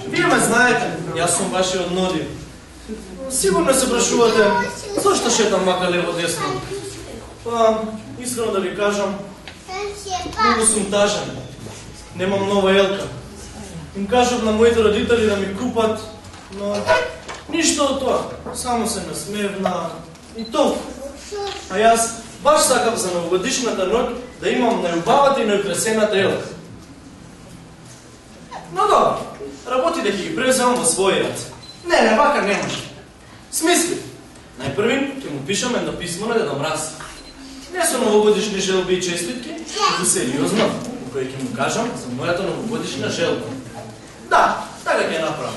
Вие ме знаете, јас сум вашиот Ноди. Сигурно се прашувате, зашто шетам вака лево-десно? Па, искрено да ви кажам, многу сум тажен. Немам нова елка. Им кажав на моите родители да ми купат, но ништо од тоа. Само се насмевна и толку. А јас баш сакав за новогодишната ноќ да имам најубавата и најукрасената елка. Но добро, работи да ги преземам во своји раце. Не, вака не може. Смисли, најпрвин ќе му пишам едно писмо на Деда Мраз. Не со новогодишни желби и честитки, но сериозно, кој ќе му кажам за мојата новогодишна желба. Да, така ќе направам.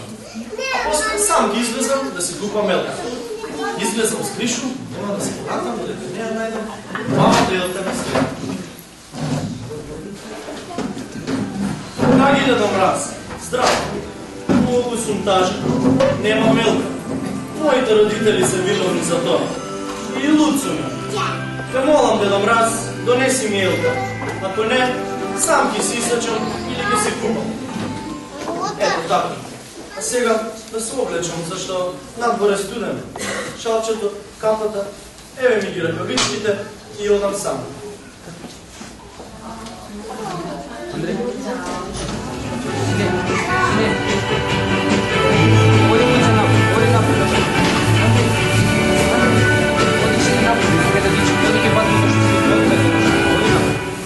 А после сам ги излезам да си купам елка. Излезам с Кришу, нема да се погатам, додека не ја најдам мамата елка на света. Драги Деда Мраз, здраво. Многу сум тажен, немам елка. Моите родители се виновни за тоа. И луд сум. Те молам, Деда Мраз, донеси ми елка. Ако не, сам ќе си исачам или ќе си купам. Ето така. А сега да се облечам, зашто надвор е студен. Шалчето, капата, еве ми ги ръкавичките и одам сам. Андрей?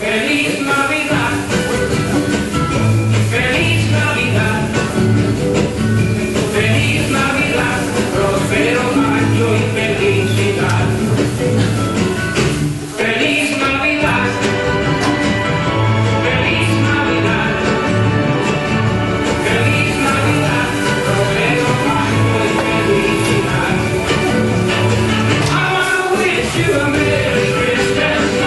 Feliz Navidad, feliz Navidad, feliz Navidad, próspero año y felicidad. Feliz Navidad, feliz Navidad, feliz Navidad, próspero año y felicidad. I wanna wish you a Merry Christmas.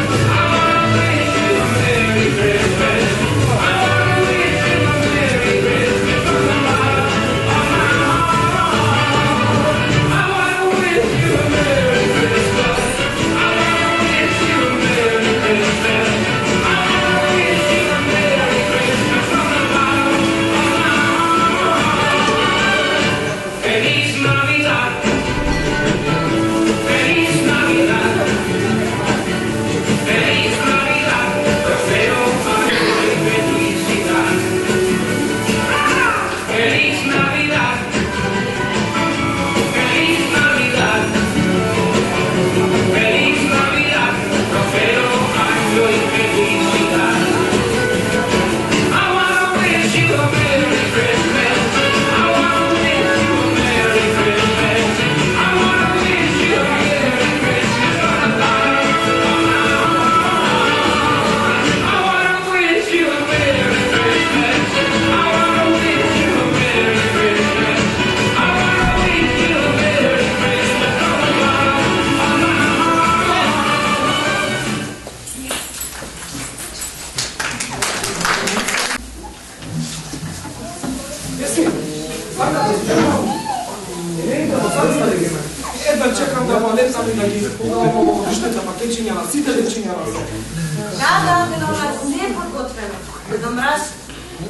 Да, Деда Мраз, не е подготвено. Деда Мраз,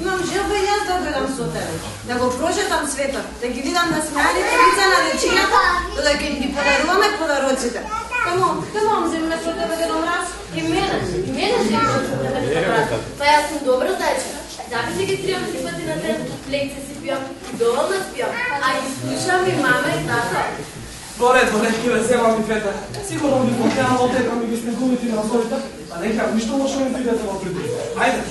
имам желба и јас да дојдам со тебе. Да го прочетам светот, да ги видам насмеаните лица на дечињата, додека им ги подаруваме подароците. Таму, земи ме со тебе, Деда Мраз. И мене земи ме со тебе, Деда Мраз. Па јас сум добро дече. Записи ги 3 пати на ден, лекции си пијам, доволно спијам, а ги слушам и мама и тата. Горе, ќе ве земам и двете. Сигурно би покреам отекам и ги снегувите на зорите, а не ќе ништо лошо ми бидете во придруг. Ајде,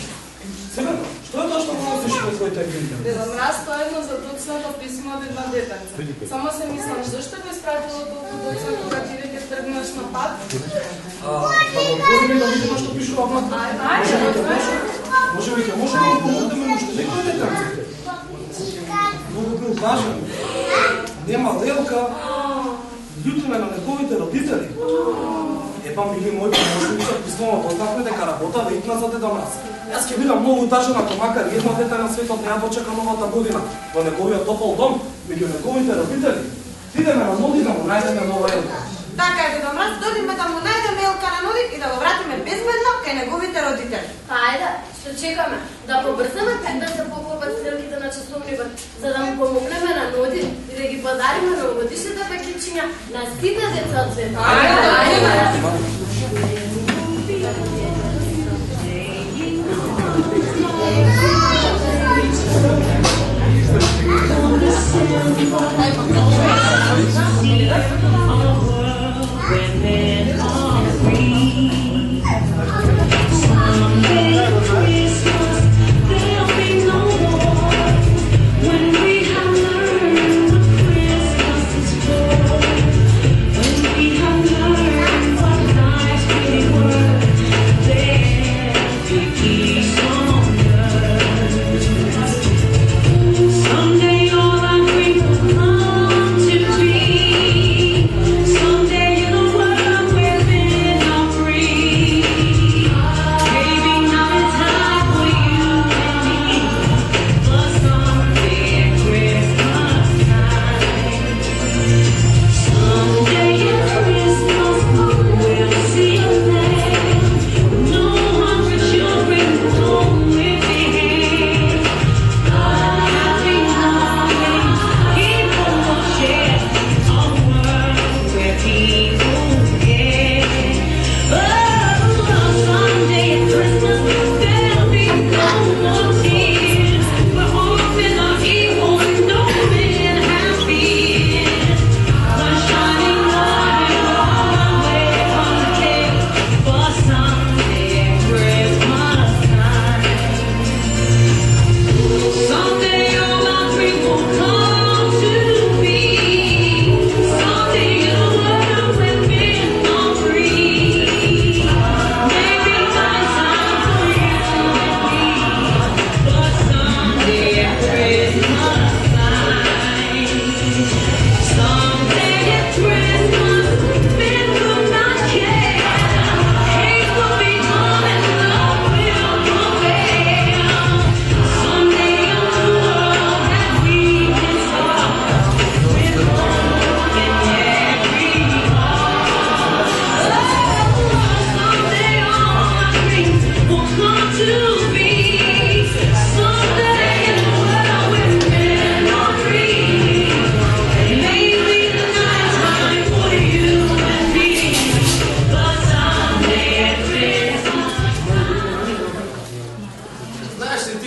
Северно, што е тоа што му носиш во своите книги? Деда Мраз, тоа е едно задуцнато писмо од една детенце. Само се мислам, зашто го испратило толку доцна кога ти веќе тргнеш на пат? Да го отвориме да видиме што пишува внатре. Може да го помогнеме уште некој детенце. Многу бил важен. Нема лелка, љутиме на неговите родители. Епа били мои помощници од писмово познавме дека работа вејтна за Деда Мраз. Јас ќе бидам многу тажен ако макар едно дете на светот не ја дочека новата година во неговиот топол дом меѓу неговите родители. Идеме на Ноди да му најдеме нова елка. Така е, Деда Мраз, додиме да му најдеме елка на Ноди оди и да го вратиме безбедно кај неговите родители. Ајде, што чекаме? Да побрзаме да се поклопат стрелките на часовникот, за да му помогнеме на Ноди и да ги подариме новогодишните пакетчиња на сите деца од светот.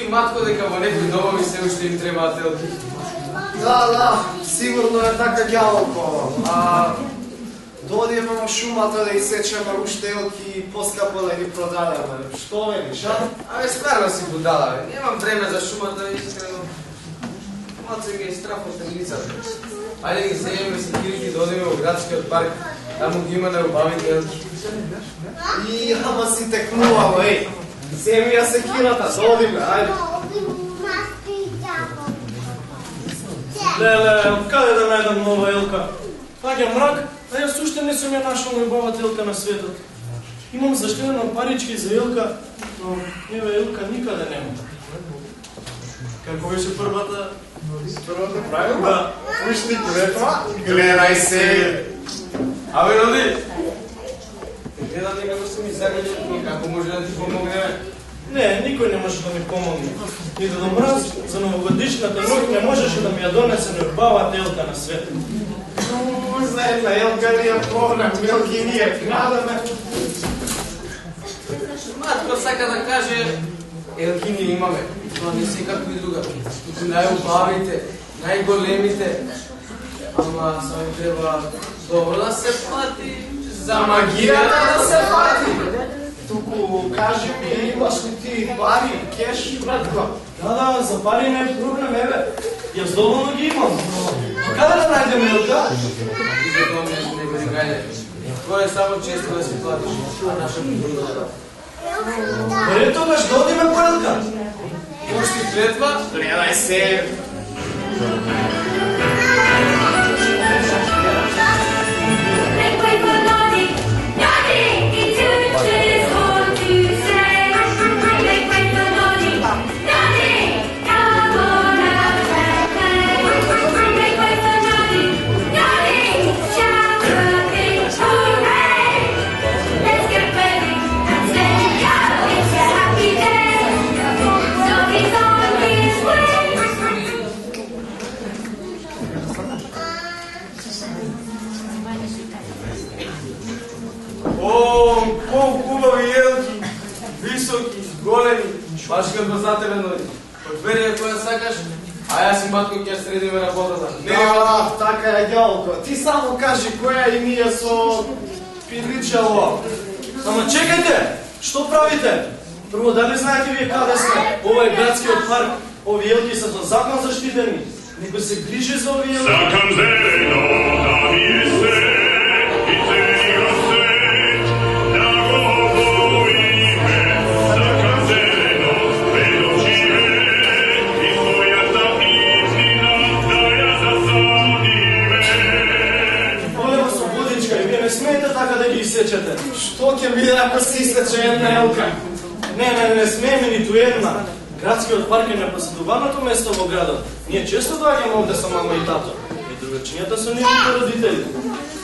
Матко, дека во некои домови се уште им требаат телки. Да, сигурно е така ѓаволко. Додиеме во шумата да исечеме уште елки и поскапо да ги продадеме. Што велиш, а? Абе, стварно си будала, бе. Немам време за шумата, искрено. Малце ги е страф од лицата. Ајде ги земеме секирите да одиме во градскиот парк, таму ги има најубавите елки. И, ама си текнувало, еј. Земи ја секирата, да одиме, ајде. Леле, каде да најдам нова елка? Паѓа мрак, а јас уште не сум ја нашол најубавата елка на светот. Имам заштедено парички за елка, но еве елка никаде нема. Како беше првата? Првата правилна? Да. Уште клетва, гледај се. Абе, Роди! Гледам некако се ми загаѓа, како може да ти помогнеме? Не, никој не може да ми помогне. Ни Дедо Мраз за новогодишната ноќ не можеше да ми ја донесе најубавата елка на светот. За една елка ни е проблем, елки ние крадаме. Матко сака да каже, елки ние имаме, тоа не се како и друга. Туку најубавите, најголемите. Ама само треба добро да се плати, за магијата да се плати. Туку, кажи ми, имаш ли ти пари, кеш, братко? Да, за пари не е проблем, еве. Јас доволно ги имам. Каде да најдем елка? И за тоа не го регајде. Тоа е само често да си платиш на наша култура. Пред тогаш да одиме по елка. Имаш ти клетва? Гледај се. Let's get ready. Баш како за тебе ноди. Одбери ја која сакаш, а јас и матко ќе средиме работата. Така е, ѓалко. Ти само кажи која и ние со пиличало. Ама чекајте, што правите? Прво, дали знаете вие каде сме? Ова е градскиот парк, овие елки са со закон заштитени. Некој се грижи за овие елки. Закон зелено да ми е се, и цени го се, да го обоиме. Закон зелено, ведом живе, и својата истина да ја засадиме. Олева со водичка и вие не смеете така да ги исечете. Што ќе биде ако се исече една елка? Не смееме ниту една. Градскиот парк е непоседуваното место во градот. Ние често доаѓаме овде со мама и тато. И другачињата со нивните родители.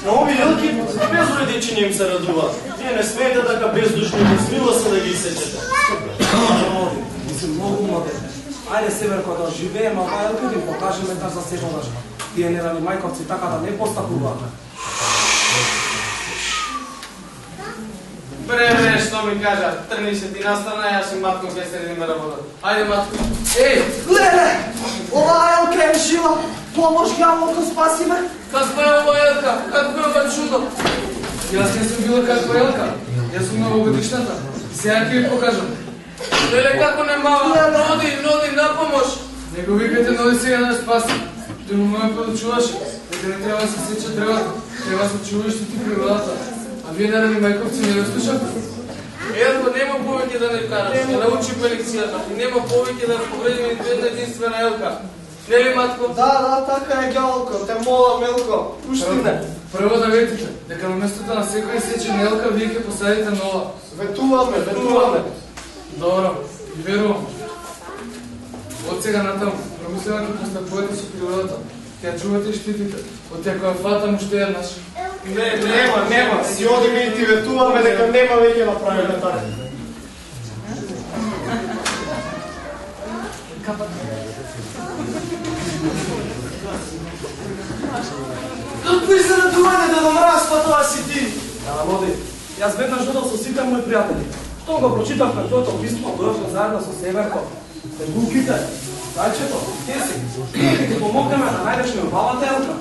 На овие елки без родичиња им се радуваат. Вие не смеете така бездушно и безмилосно да ги исечете. Мислим многу модерни. Ајде Северко да живееме, ама елка да им покажеме да за секогаш. Тие нерани мајковци така да не постапуваат. Бре, што ми кажа, трни се ти настрана, јас и матко ќе средиме работата. Ајде, матко. Леле, ова елка е жива. Помош ѓаволко, спаси ме. Каква е ова елка? Какво е ова чудо? Јас не сум била каква елка. Јас сум новогодишната. Сега ќе ви покажам. Леле, како не мава? Ноди, на помош. Не го викате, ноди сега да спаси. Тој му ме подучуваше. Дека не треба да се сече дрвата. Треба да се чуваш ти природата. А вие наради мајковци не го слушате? Елко, нема повеќе да не караш. Не научи по лекцијата. И нема повеќе да повредиме ниту една единствена елка. Нели, матко? Да, така е, ѓаволко. Те молам, елко. Пушти ме. Прво да ветите, дека на местото на секој сечена елка, вие ќе посадите нова. Ветуваме. Добро, и верувам. Од сега натаму, промислено ќе постапувате со природата. Ќе ја чувате и штитите. Од тя која фатам уште еднаш. Нема. Си одиме и ти ветуваме дека нема веќе да правиме така. Какви се радување да намраз, па тоа си ти? Води, јас веднаш додав со сите мои пријатели. Што го прочитавме тоето писмо, дојавме заедно со Северко. Тегулките, Дајчето, те си. Ние ќе ти помогнеме да најдеш неубавата елка.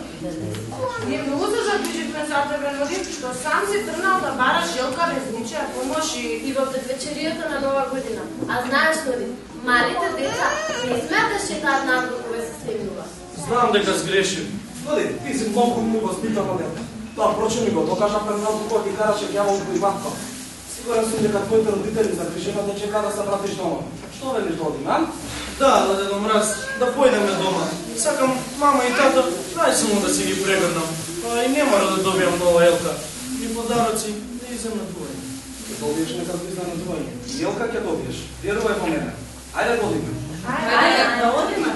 Ние многу се загриживме за тебе, Ноди, што сам си тргнал да бараш елка без ничија помош И во предвечеријата на Нова година. А знаеш, Ноди, малите деца не сметаш че таа надвор кога се стегнува. Знам дека сгрешив. Води, ти си многу воспитано дете. Тоа проче ми го докажа пред малку кога ти караше ѓаволко и матко. Сигурен сум дека твоите родители загрижено да чека да се вратиш дома. Што велиш да одиме, а? Да, Дедо Мраз, да појдеме дома. Сакам мама и тато најсилно да си ги прегрнам. И не мора да добијам нова елка. И подароци да изненадување. Ќе добиеш некакво изненадување. И елка ќе добиеш. Верувај во мене. Ајде да одиме. Ајде, да одиме.